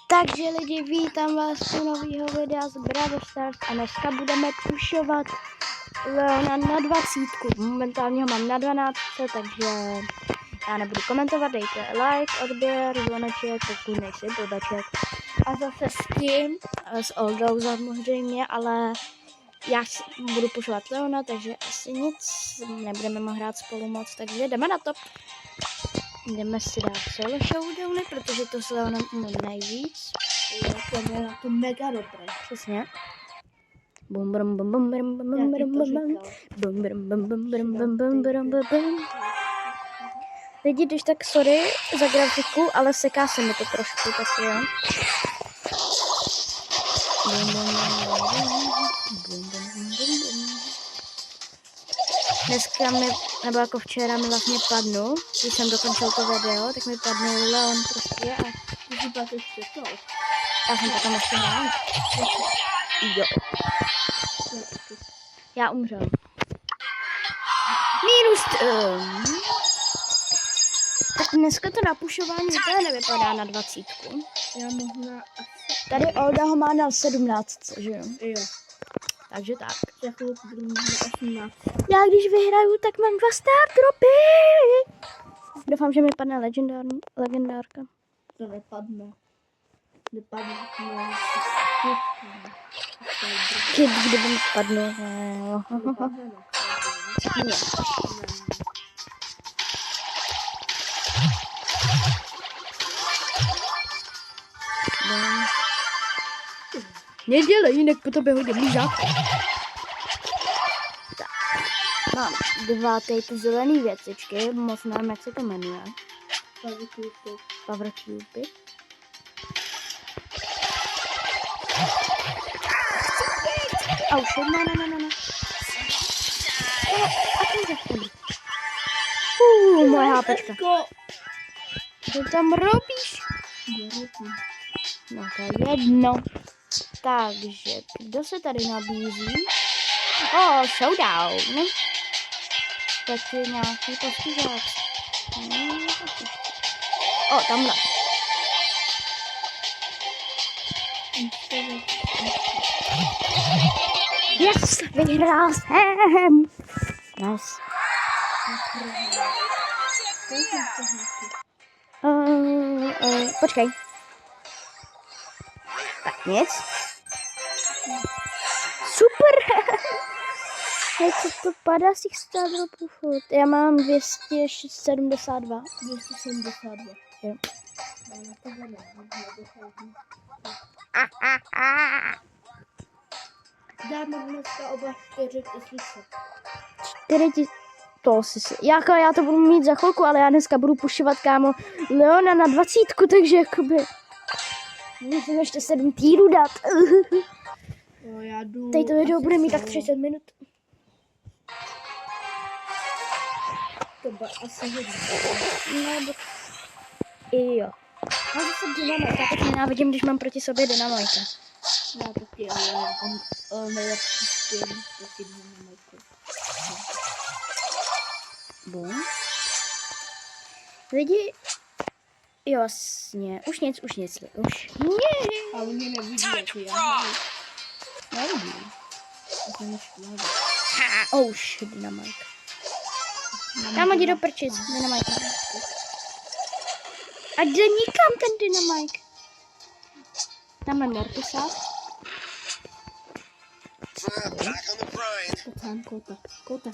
Takže lidi, vítám vás u nového videa z Brawl Stars a dneska budeme pušovat na 20. Momentálně ho mám na 12, takže já nebudu komentovat, dejte like, odběr, zvoneček, pokud nejsi blbeček. A zase s tím, s Oldou samozřejmě, ale já budu pušovat Leona, takže asi nic, nebudeme moct hrát spolu moc, takže jdeme na to. Jdeme si dát solo showdowny, protože to s Leonem nejvíc. To je na to mega dobré. Přesně. Bum bum bum bum bum bum bum bum bum bum bum bum bum bum bum bum bum bum bum. Lidi, když tak sorry za grafiku, ale seká se mi to trošku, tak jo. Bum bum bum bum bum bum. Dneska mi, nebo jako včera mi vlastně padnu, když jsem dokončil to video, tak mi padnul Leon prostě a Ty si pak ještě to. já jsem potom ještě hrál. Jo. Já umřel. Minus tak dneska to napušování úplně nevypadá na 20. Já možná asi... Tady Olda ho má na 17, že jo? Jo. Takže tak. Za chvilku budu mít 18. Já když vyhraju, tak mám 2 star dropy. Doufám, že mi padne legendárka. To nepadne. Nepadne. Kid, kdyby mi padnul. Nedělej, jinak po tobě hodím lížák. Tak. Mám 2 ty zelený věcičky, moc nevím, jak se to jmenuje. Power Cube. Už ne. A to zachodí. Moje hápečka. Co tam robíš? No to je jedno. Takže, kdo se tady nabízí? Showdown. Taky nějaký postižák. Tamhle. Yes, vyhrál jsem. Nice. Počkej. Tak nic. Super. Hej, co to padá z těch 100 dropů furt? Já mám 272. 272. Jo. Dáme dneska oba 4 tisíce. 4 000. To si jako já to budu mít za chvilku, ale já dneska budu pušovat, kámo, Leona na 20, takže jakoby musím ještě 7 týrů dát. Jo, já jdu. Teď to video bude mít tak 30 minut. To bude asi hodně. Nebo... Jo. Mám zase dynamajka, já tak nenávidím, když mám proti sobě dynamajka. Já taky, ale on nejlepší skin proti dynamajku. Bum. Lidi, jasně, už nic. A oni nevidí, jak já. Nevidí. Dynamajka. Tam jdi do prčic, dynamajka. A jde nikam ten dynamajk. Tam je Mortisák. Kouta.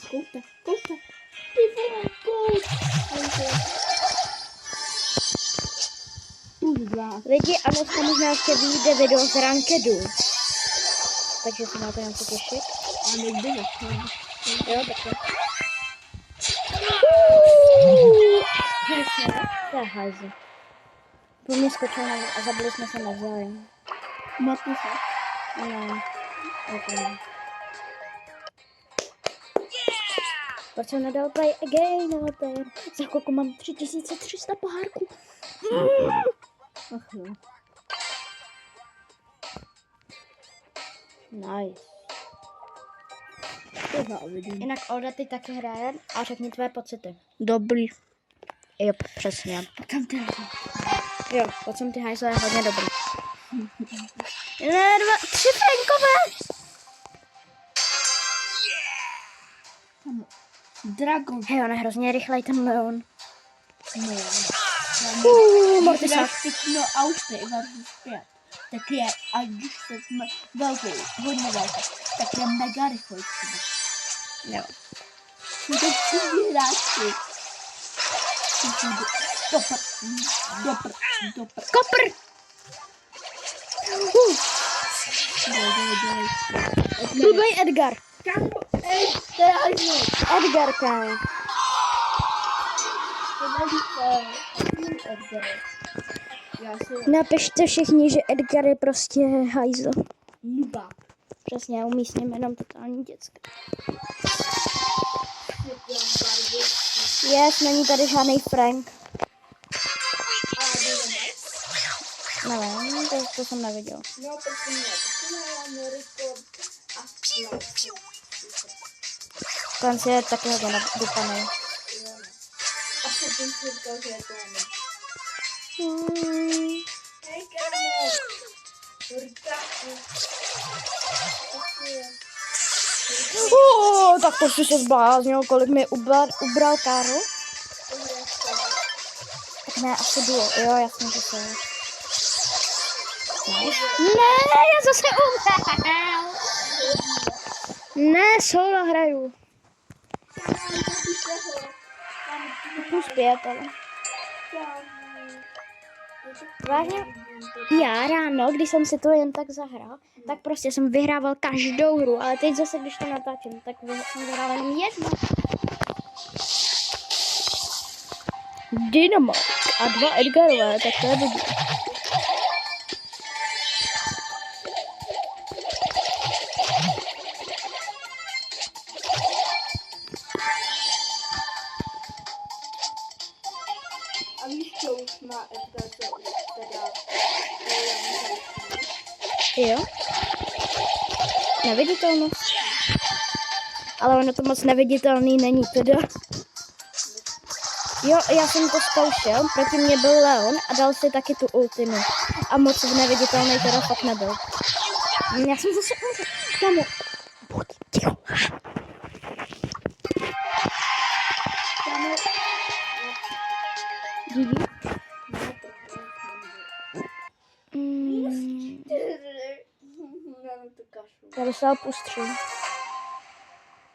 Ty vole, Lidi, a dneska možná ještě vyjde video z Rankedu. Takže se na to něco těšit. A někdy začne. Jo, takhle. To je hajzl. Po mě skočil a zabili jsme se navzájem. Mortisák. Ne. Proč jsem nedal play again, ale to je... Za chvilku mám 3300 pohárků. Ach jo. Nice. Vidím. Jinak Olda teď taky hraje a řekni tvé pocity. Dobrý. Jo, přesně. Kam ty? Jo, pojď sem ty hajzle je hodně dobrý. Ne, 2, 3 frankové! Dragon. Hej, on je hrozně rychlej ten Leon. Mortisák. Pěkno auty versus 5. Tak je, a když se jsme velkou, hodně velkou, tak je mega rychlý. Jo. Jsou to všichni hráči. Dopr. Kopr! Blbej Edgar. Edgar, kámo. Napište všichni, že Edgar je prostě hajzl. Nuba. Přesně, já umí s ním jenom totální děcka. Yes, není tady žádný Frank. Nevím, to jsem neviděl. No, prosím, já rekord a Konci je taky hodně nadupaný. a předtím si říkal, že je to ono. Hej, kámo. Tak to si se zbláznil, kolik mi ubral Karl. Tak ne, asi duo. Jo, jasně, že to je. Ne, já zase umřel. Ne, solo hraju. Plus 5, ale. Vážně? Já ráno, když jsem si to jen tak zahrál, tak prostě jsem vyhrával každou hru, ale teď zase, když to natáčím, tak jsem vyhrál jenom jednu. Dynamo a 2 Edgarové, tak to je dobrý. A víš, co už má Edgar, co už teda Jo. Neviditelnost. Ale ono to moc neviditelný není teda. Jo, já jsem to zkoušel, proti mě byl Leon a dal si taky tu ultimu. A moc neviditelný teda fakt nebyl. Já jsem zase umřel. Kámo. Buď ticho. Díky. Já dostal +3.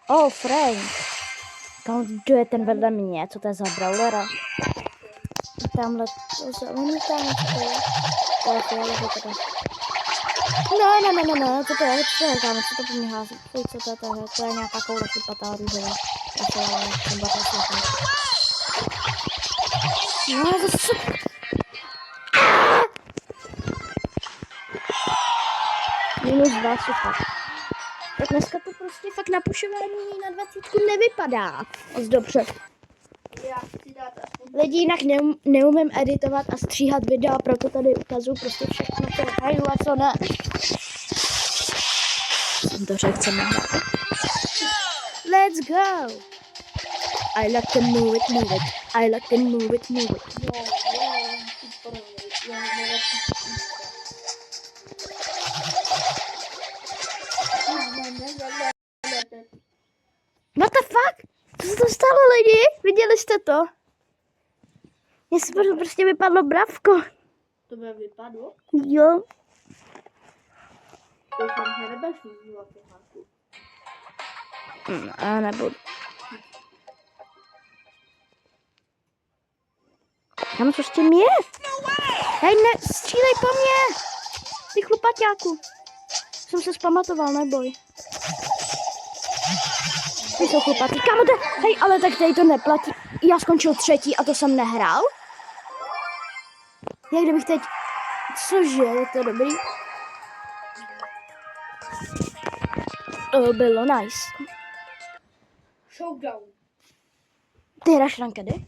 Oh, Frank. Kámo, kdo je ten vedle mě? Co to je za brawlera? Tamhle to zelený, tamhle to je. To je fialový teda. Ne, co to je, kámo, co to po mě hází? Fuj, co to je, to je nějaká koule chypatá růžová. No, zase... -2, super. Tak dneska to prostě fakt na pušování na 20 nevypadá moc dobře. Já chci dát aspoň Lidi jinak neumím editovat a stříhat videa, proto tady ukazuju prostě všechno, co hraju a co ne. Jsem to řekl, co nehrát. Let's go! I like to move it. I like to move it. What the fuck? Co se to stalo, lidi? Viděli jste to? Mně se prostě vypadlo bravko. To by vypadlo. Jo. Doufám, že nebudeš mít znovu pohádku. A nebudu. Tam co s tím je? Hej, ne, střílej po mně! Ty chlupaťáku. Jsem se zpamatoval, neboj. Ty jsou chlupatý. Kámo, hej, ale tak tady to neplatí. Já skončil 3. a to jsem nehrál? Jak kdybych teď... Cože, je to dobrý? To bylo nice. Showdown. Ty hraješ rankedy?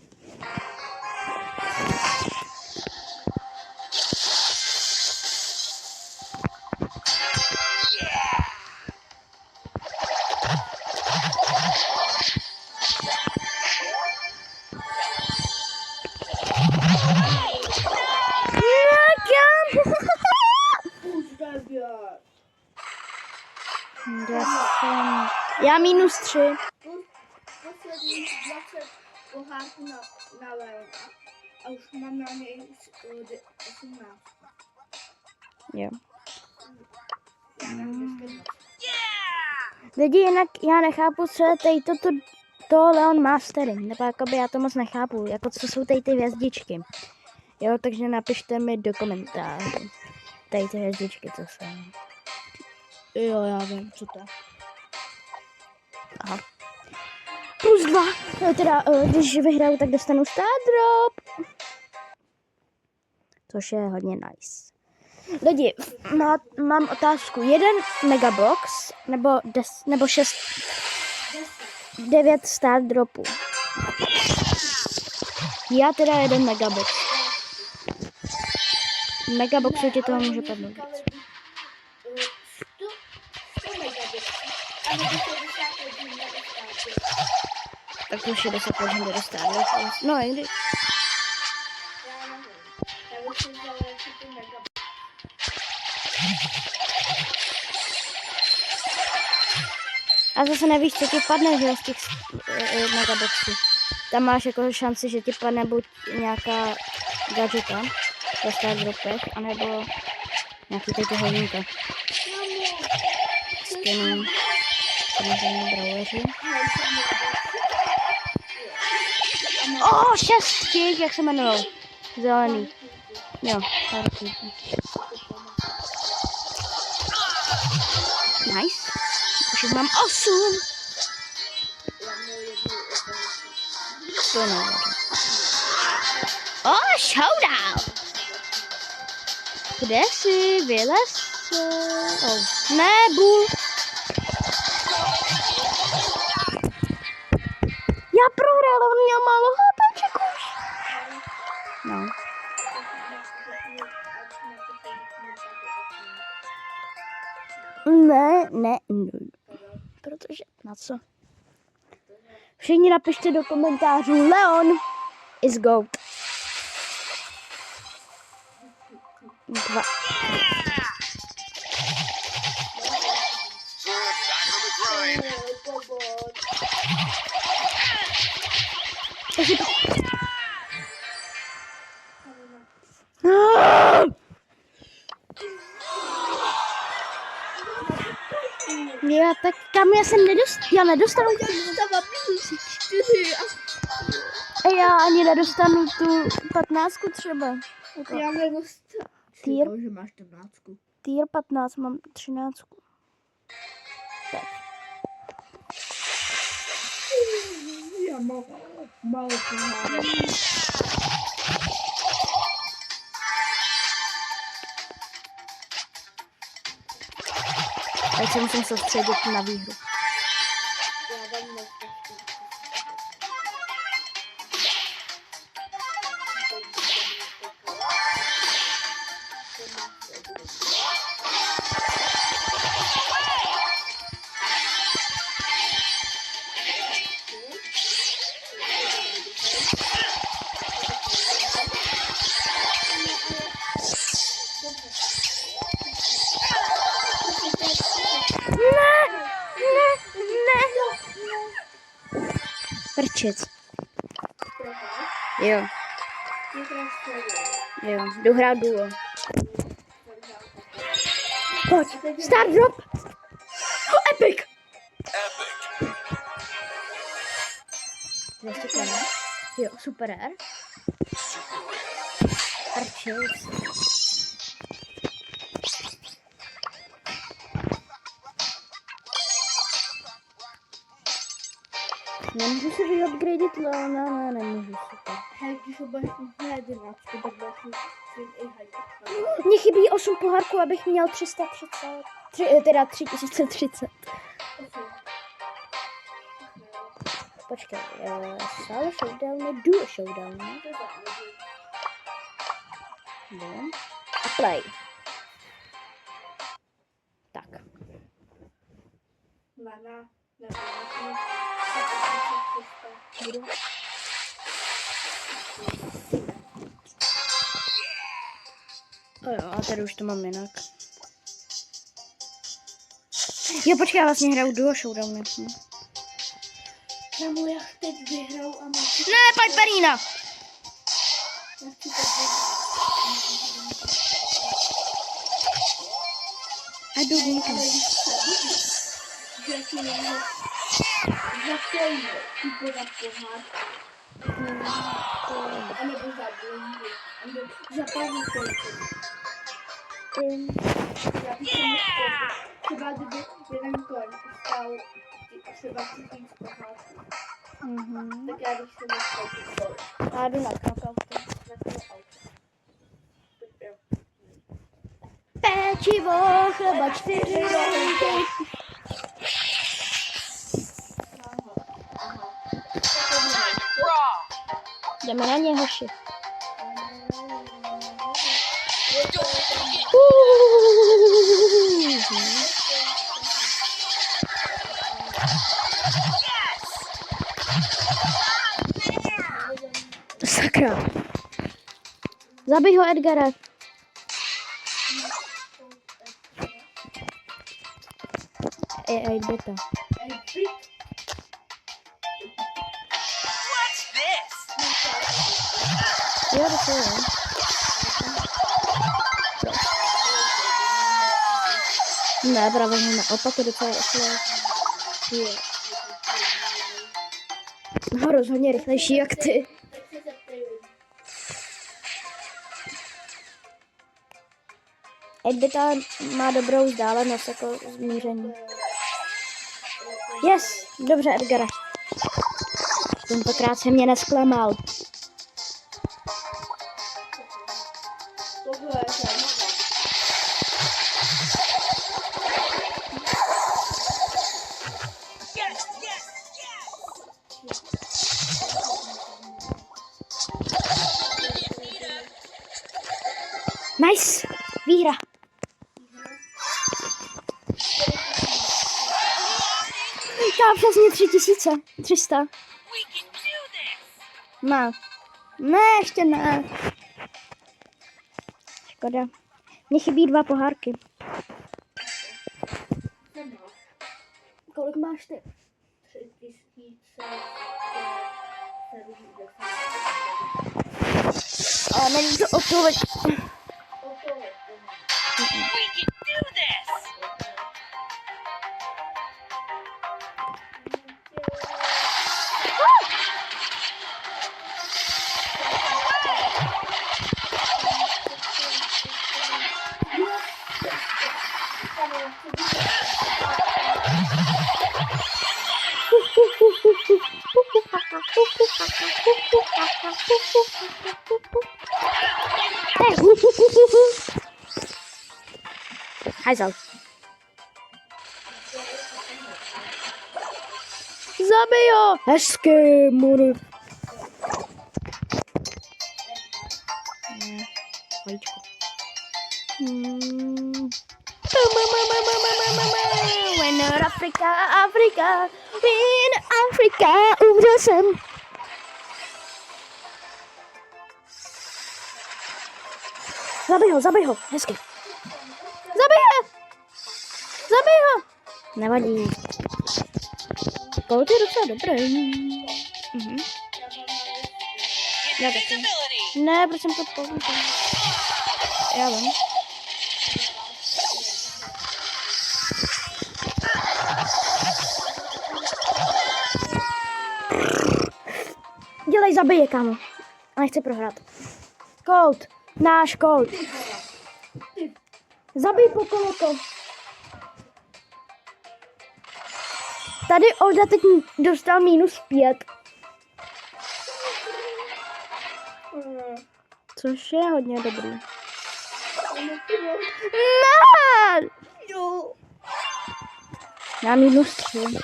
Už 9. Já -3. Posledních 20 pohárků na Leona. A už mám na něj 18. Jo. Já nevím, jestli Lidi, jinak já nechápu, co je tady to Leon Mastering, nebo jakoby já to moc nechápu, jako co jsou tady ty hvězdičky. Jo, takže napište mi do komentářů. Tady ty hvězdičky, co jsou. Jo, já vím, co to je. Aha. +2. No, teda, když vyhraju, tak dostanu star drop. Což je hodně nice. Lidi, mám otázku. 1 megabox nebo 9 star dropů. Já teda 1 megabox. Megaboxu ti toho může padnout. 100 megabitů. A nebo 60 megabitů. Tak to 60% jde do star dropů. No, i když. Já nevím. Já bych si vzala radši ty megabity. A zase nevíš, co ti padne, že z těch megaboxů. Tam máš jako šanci, že ti padne buď nějaká gadgeta ve star dropech, anebo nějaký ty hodinka. Skiny, samozřejmě brawleři. O, 6 těch, jak se jmenoval? Zelený. Jo, taky. Nice. Už jich mám 8. To nevím. O, showdown. Kde jsi? Vylez? Oh. Ne, bůl. Já prohrál, on měl málo HPček už. No. Ne. Protože, na co? Všichni napište do komentářů, Leon is GOAT. 2. Já tak kam já nedostanu. A já ani nedostanu tu 15 třeba. Jako Já nedostanu. Tier. Že máš 14. tier 15, mám 13. Tak. Já mám malou pohádek. Teď se musím soustředit na výhru. Já dám nechci. Prčec. Jo. Jdu hrát duo. Pojď, star drop. Oh, epic. Jo, super R. Prčec. Nemůžu si vyupgradit Leona, ne, nemůžu si to. Hej, když ho budeš na 11, tak budeš mít i hej. Mně chybí 8 pohárků, abych měl 330. Teda 3030. Počkej, solo showdown, duo showdown. No. A play. Tak. Lana, Budu. Jo, a tady už to mám jinak. Jo, počkej, já vlastně hraju duo showdowny. Kámo, já teď vyhraju a mám... Ne, Piperina! Já chci teď A jdu někam. že si někdo zapojíme tipo za pohár. Anebo za blondy. Anebo za pár kolky. Já bych se mohl třeba kdyby jeden koň stál třeba 1000 pohádků. Tak já bych se mohl koupit kolik. Já jdu na knockouty. Pečivo, chleba 4 roky. Jdeme na ně, hoši. Sakra. Zabij ho, Edgare. Ej, kde to? Jo, to je. Ne, právě naopak je docela rychle. Je. No, rozhodně rychlejší jak ty. Edbita má dobrou vzdálenost jako zmíření. Yes, dobře, Edgare. Tentokrát se mě nesklamal. Nice, výhra. Já přesně 3300. Ne. Ne, ještě ne. Škoda. Mně chybí 2 pohárky. Kolik máš ty? 3000. A není to odpověď. Hajzel. Zabij ho! Hezky, mury. Vajíčko. Winner Afrika, Afrika, win Afrika, umřel jsem. Zabij ho, hezky. Zabij ho! Nevadí. Kolik je docela dobrý. Já taky. Ne, proč jsem to použil? Já vím. Dělej, zabije, kámo. A nechci prohrát. Colt. Náš Colt. Zabij Pokoloko. Tady Olda teď dostal -5. Což je hodně dobrý. Ne! Já -3.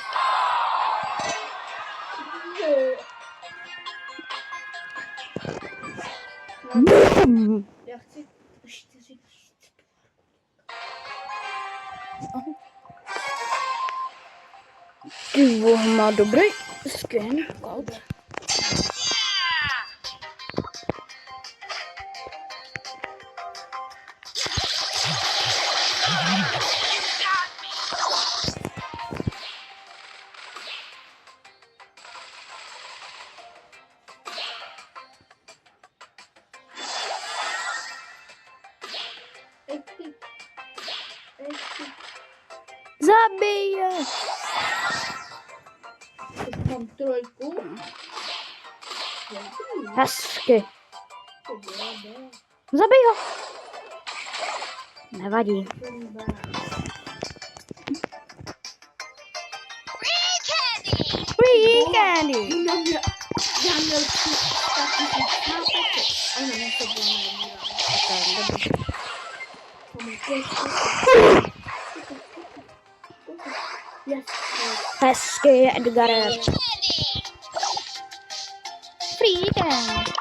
Já chci 4000. Ty voh, má dobrý skin. Colt. Zabije. Už mám 3. Hezky. Zabij ho. Nevadí. Free candy. Já měl 300 000 nápeček. Ano, to bylo nejmíra. Yes. Hezky, Edgare. Free candy.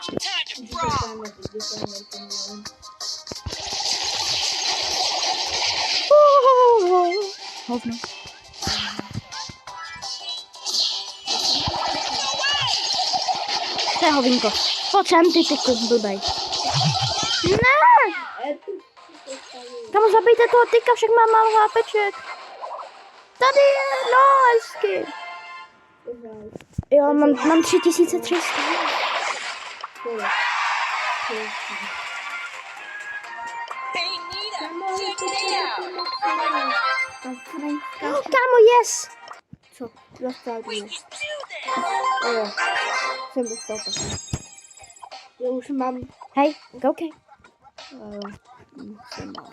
Hovno. To je hovínko. Pojď sem, ty blbej. Ne! Tam zabijte toho tyka, však má málo hápeček. Tady je, no hezky. Jo, mám 3300. Kámo, yes! Co? Dostal mě. Jo, jsem dostal taky. Já už mám... Hej, OK. Jsem mám.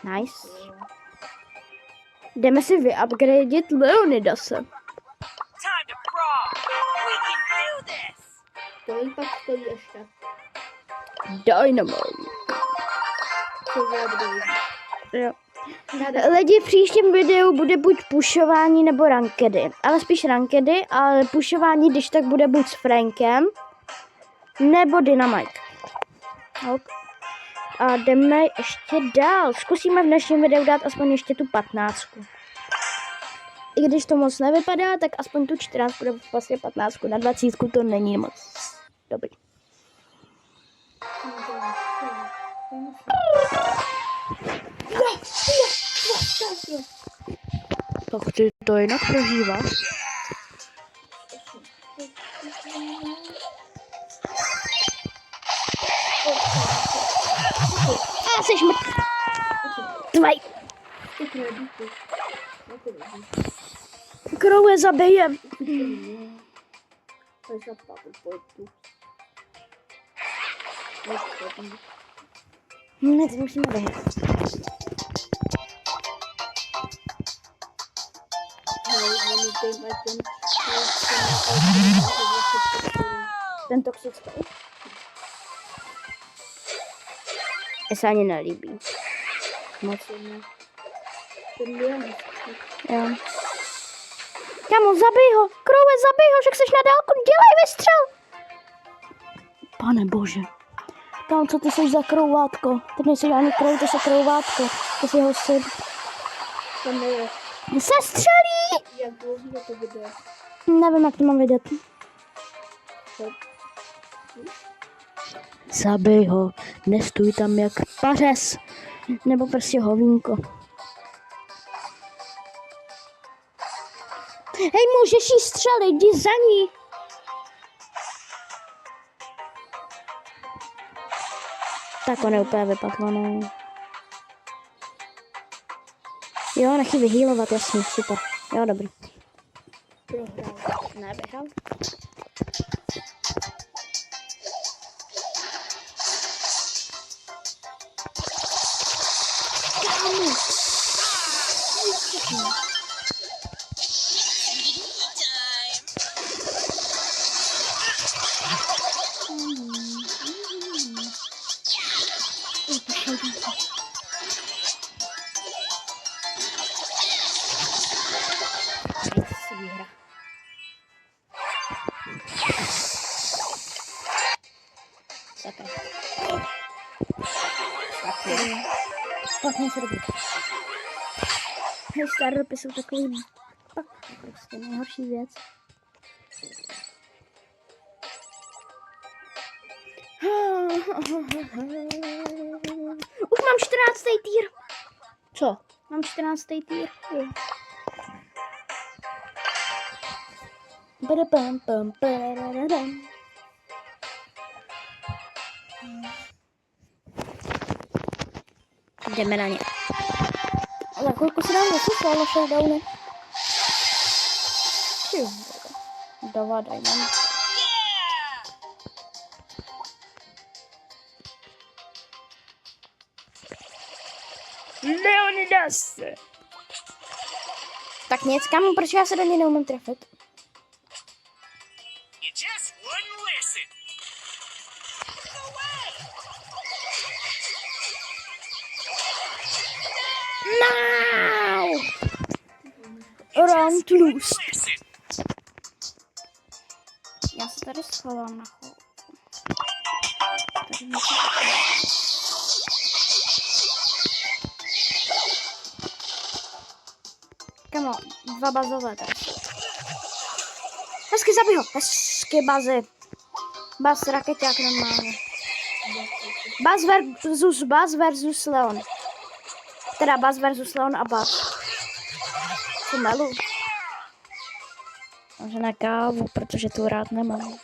Nice. Jdeme si vyupgradit Leonidase. Kolik pak stojí ještě? Dynamo. Co vyjadrují? Jo. Lidi, v příštím videu bude buď pušování nebo rankedy. Ale spíš rankedy, ale pušování, když tak bude buď s Frankem nebo Dynamite. Ok. A jdeme ještě dál. Zkusíme v dnešním videu dát aspoň ještě tu 15. I když to moc nevypadá, tak aspoň tu 14 bude vlastně 15. Na 20 to není moc dobrý. Tak ty to jinak prožíváš. A jsi mrtvý. Tvaj. Kroue zabije. Ne, teď musíme vyhrát. Ten toxický. Mně se ani nelíbí. Moc ne. Jo. Kámo, zabij ho! Kroue, zabij ho, však jsi na dálku, dělej vystřel! Pane bože. Kámo, co ty jsi za krouvátko? Ty nejsi ani krou, ty jsi krouvátko. Ty jsi ho syn. To nejde. Se střelí! Jak dlouho to bude? Nevím, jak to mám vidět. Zabij ho, nestůj tam jak pařez, nebo prostě hovínko. Hej, můžeš jí střelit, jdi za ní. Tak on je úplně vypadlo, ne. Jo, nechci vyhýlovat, jasně, super. Jo, dobrý. Prohrál. Ne, vyhrál. Výhra. Sakra. Špatně se robí. Hej, startupy jsou takový pak prostě nejhorší věc. Už mám 14. týr. Co? Mám 14. týr. jdeme na ně. A za chvilku si dám zase solo showdowny. Dovadaj, mám. Leonidas! Tak nic, kámo, proč já se do něj neumím trefit? Now! Round loose. Já se tady schovám na chvilku. Tady něco. Kamo, 2 bazové tady. Hezky zabij ho, hezky bazy. Baz raketák normálně. Baz versus Leon. Teda Baz versus Leon a Baz. Co melu? Může na kávu, protože tu rád nemám.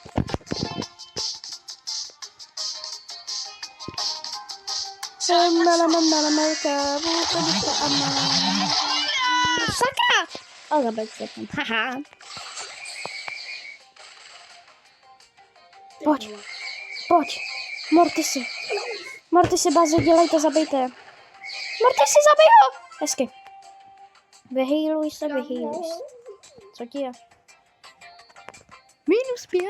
Meleme kávu, protože a mám. Sakra! A zabij se tam. Haha. Pojď. Pojď. Mortisy, Bazi, dělejte, zabijte. Mortisy, zabij ho! Hezky. Vyhýluj se. Co ti je? -5.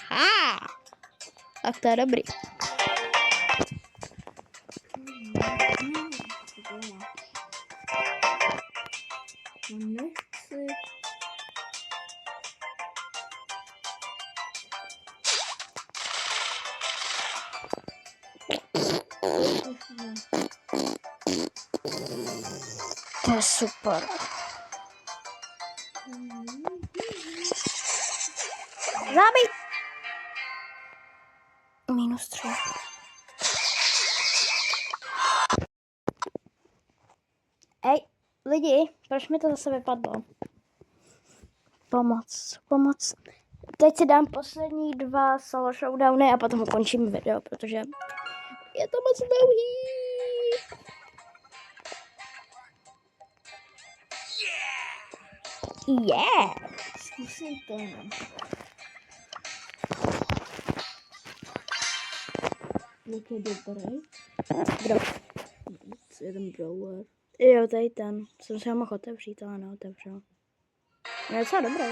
Ha! Tak to je dobrý. Nechci. To je super. Zabij! -3. Ej, lidi, proč mi to zase vypadlo? Pomoc. Teď si dám poslední 2 solo showdowny a potom ukončím video, protože je to moc dlouhý. Yeah! Zkusím to jenom. Jak je dobrý? Kdo? Jeden brawler. Jo, tady ten. Jsem si ho mohl otevřít, ale neotevřel. Je docela dobrý.